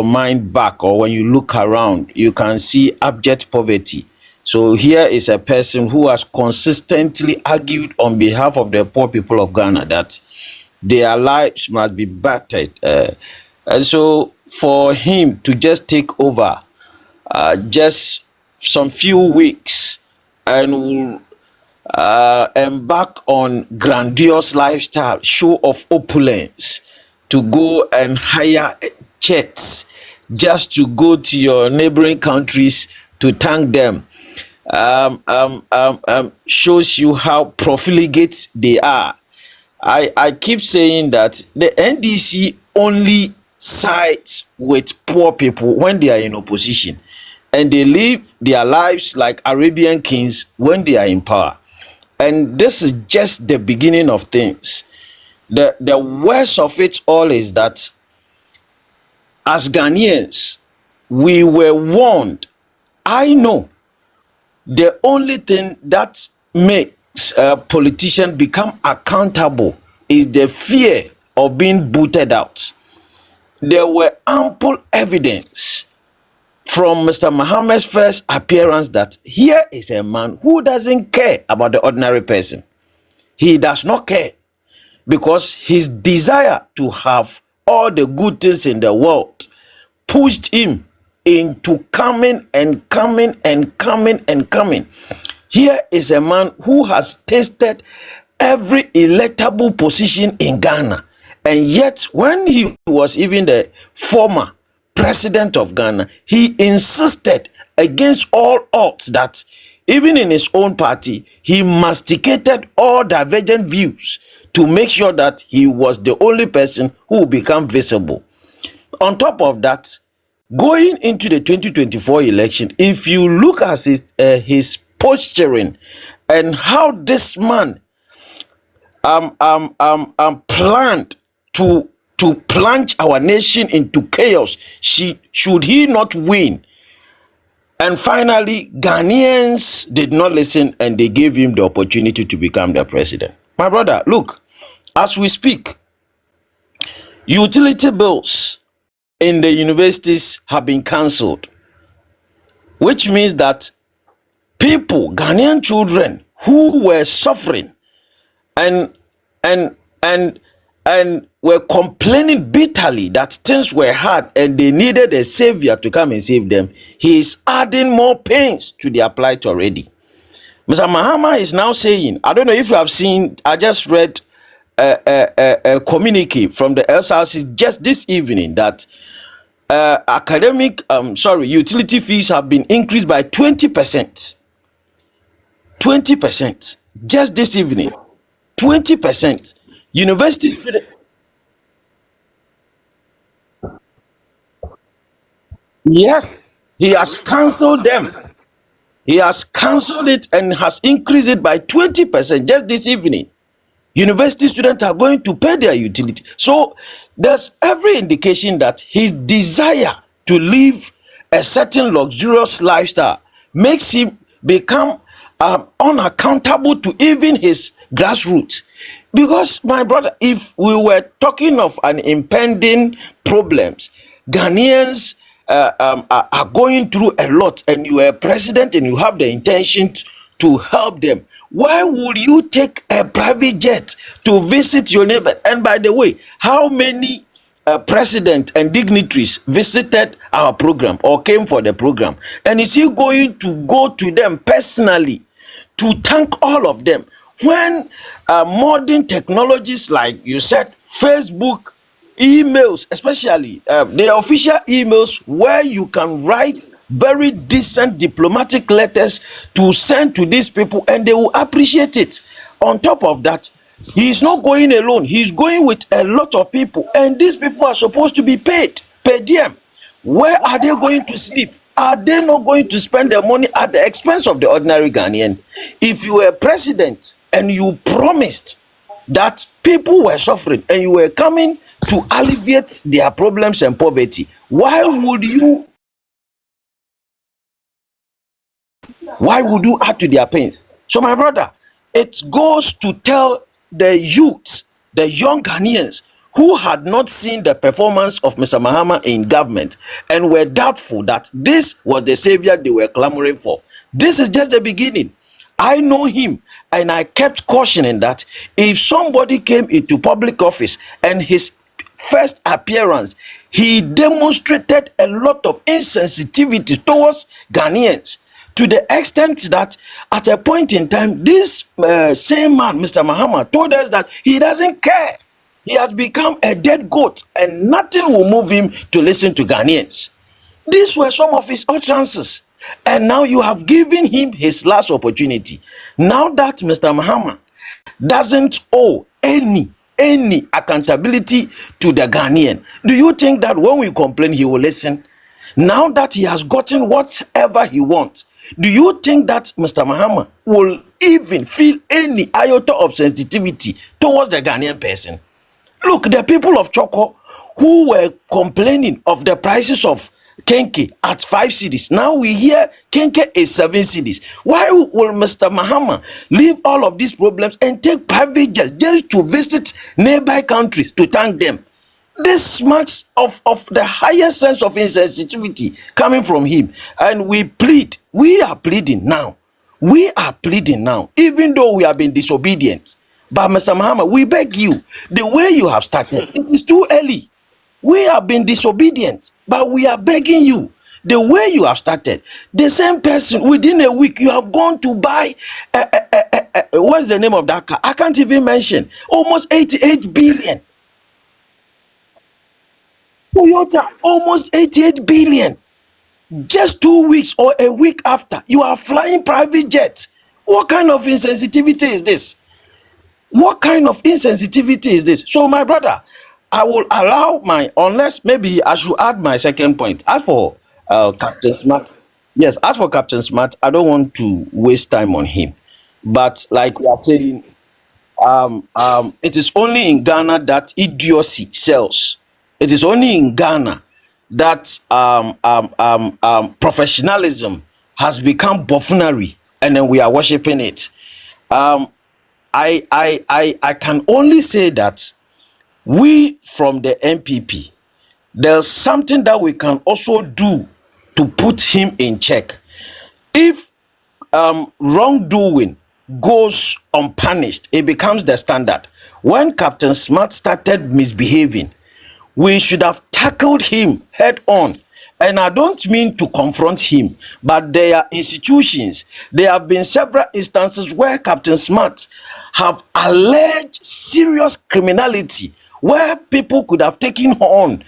mind back, or when you look around, you can see abject poverty. So here is a person who has consistently argued on behalf of the poor people of Ghana that their lives must be bettered. And so for him to just take over just some few weeks and embark on grandiose lifestyle, show of opulence, to go and hire jets just to go to your neighboring countries to thank them, shows you how profligate they are. I keep saying that the NDC only sides with poor people when they are in opposition, and they live their lives like Arabian kings when they are in power. And this is just the beginning of things. The worst of it all is that as Ghanaians, we were warned. I know the only thing that makes a politician become accountable is the fear of being booted out. There were ample evidence from Mr. Mahama's first appearance that here is a man who doesn't care about the ordinary person. He does not care, because his desire to have all the good things in the world pushed him into coming and coming and coming and coming. Here is a man who has tasted every electable position in Ghana, and yet when he was even the former president of Ghana, he insisted against all odds that even in his own party, he masticated all divergent views to make sure that he was the only person who would become visible. On top of that, going into the 2024 election, if you look at his posturing and how this man planned to plunge our nation into chaos, should he not win. And finally, Ghanaians did not listen, and they gave him the opportunity to become the president. My brother, look, as we speak, utility bills in the universities have been cancelled, which means that people, Ghanaian children who were suffering and were complaining bitterly that things were hard and they needed a savior to come and save them, he is adding more pains to their plight already. Mr. Mahama is now saying, I don't know if you have seen, I just read a communique from the SRC just this evening that utility fees have been increased by 20%. 20%. Just this evening. 20%. University student. Yes, he has cancelled them. He has cancelled it and has increased it by 20% just this evening. University students are going to pay their utility. So there's every indication that his desire to live a certain luxurious lifestyle makes him become unaccountable to even his grassroots. Because, my brother, if we were talking of an impending problems, Ghanaians are going through a lot, and you are a president and you have the intention to help them, why would you take a private jet to visit your neighbor? And by the way, how many presidents and dignitaries visited our program or came for the program? And is he going to go to them personally to thank all of them when modern technologies, like you said, Facebook, emails, especially the official emails where you can write very decent diplomatic letters to send to these people and they will appreciate it. On top of that, he is not going alone. He's going with a lot of people, and these people are supposed to be paid per diem. Where are they going to sleep? Are they not going to spend their money at the expense of the ordinary Ghanaian? If you were president and you promised that people were suffering and you were coming to alleviate their problems and poverty, why would you add to their pain? So, my brother, it goes to tell the youth, the young Ghanaians who had not seen the performance of Mr. Mahama in government and were doubtful that this was the savior they were clamoring for. This is just the beginning. I know him, and I kept cautioning that if somebody came into public office and his first appearance, he demonstrated a lot of insensitivity towards Ghanaians, to the extent that at a point in time, this same man, Mr. Mahama, told us that he doesn't care. He has become a dead goat and nothing will move him to listen to Ghanaians. These were some of his utterances. And now you have given him his last opportunity. Now that Mr. Mahama doesn't owe any accountability to the Ghanaian, do you think that when we complain, he will listen? Now that he has gotten whatever he wants, do you think that Mr. Mahama will even feel any iota of sensitivity towards the Ghanaian person? Look, the people of Choco who were complaining of the prices of Kenke at 5 cities. Now we hear Kenke is 7 cities. Why will Mr. Mahama leave all of these problems and take private jets just to visit nearby countries to thank them? This marks of the highest sense of insensitivity coming from him. And we are pleading now. We are pleading now, even though we have been disobedient. But Mr. Mahama, we beg you, the way you have started, it is too early. We have been disobedient, but we are begging you, the way you have started, the same person within a week, you have gone to buy, what's the name of that car? I can't even mention, almost 88 billion. Toyota, almost 88 billion. Just 2 weeks or a week after, you are flying private jets. What kind of insensitivity is this? What kind of insensitivity is this? So, my brother, I will allow unless maybe I should add my second point. As for Captain Smart, yes, as for Captain Smart, I don't want to waste time on him. But like we are saying, it is only in Ghana that idiocy sells. It is only in Ghana that professionalism has become buffoonery, and then we are worshiping it. I can only say that we from the MPP, there's something that we can also do to put him in check. If wrongdoing goes unpunished, it becomes the standard. When Captain Smart started misbehaving, we should have tackled him head on. And I don't mean to confront him, but there are institutions. There have been several instances where Captain Smart have alleged serious criminality, where people could have taken him on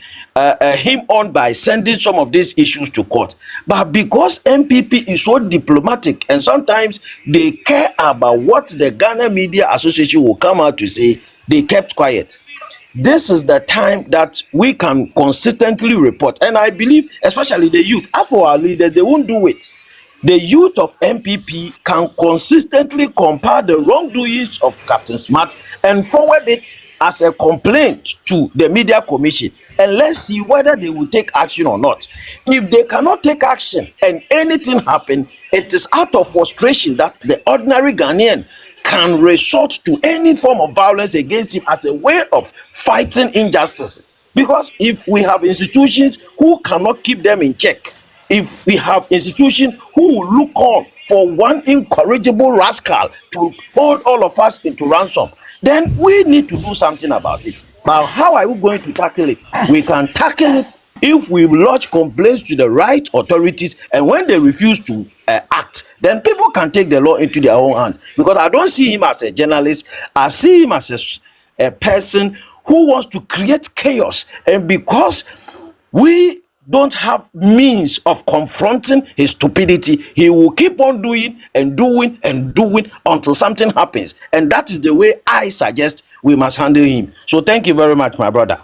by sending some of these issues to court. But because MPP is so diplomatic and sometimes they care about what the Ghana Media Association will come out to say, they kept quiet. This is the time that we can consistently report, and I believe especially the youth, for our leaders, they won't do it. The youth of MPP can consistently compare the wrongdoings of Captain Smart and forward it as a complaint to the Media Commission, and let's see whether they will take action or not. If they cannot take action and anything happen, it is out of frustration that the ordinary Ghanaian can resort to any form of violence against him as a way of fighting injustice. Because if we have institutions who cannot keep them in check, if we have institutions who will look on for one incorrigible rascal to hold all of us into ransom, then we need to do something about it. But how are we going to tackle it? We can tackle it if we lodge complaints to the right authorities, and when they refuse to act, then people can take the law into their own hands. Because I don't see him as a journalist, I see him as a person who wants to create chaos. And because we don't have means of confronting his stupidity, he will keep on doing and doing and doing until something happens. And that is the way I suggest we must handle him. So thank you very much, my brother.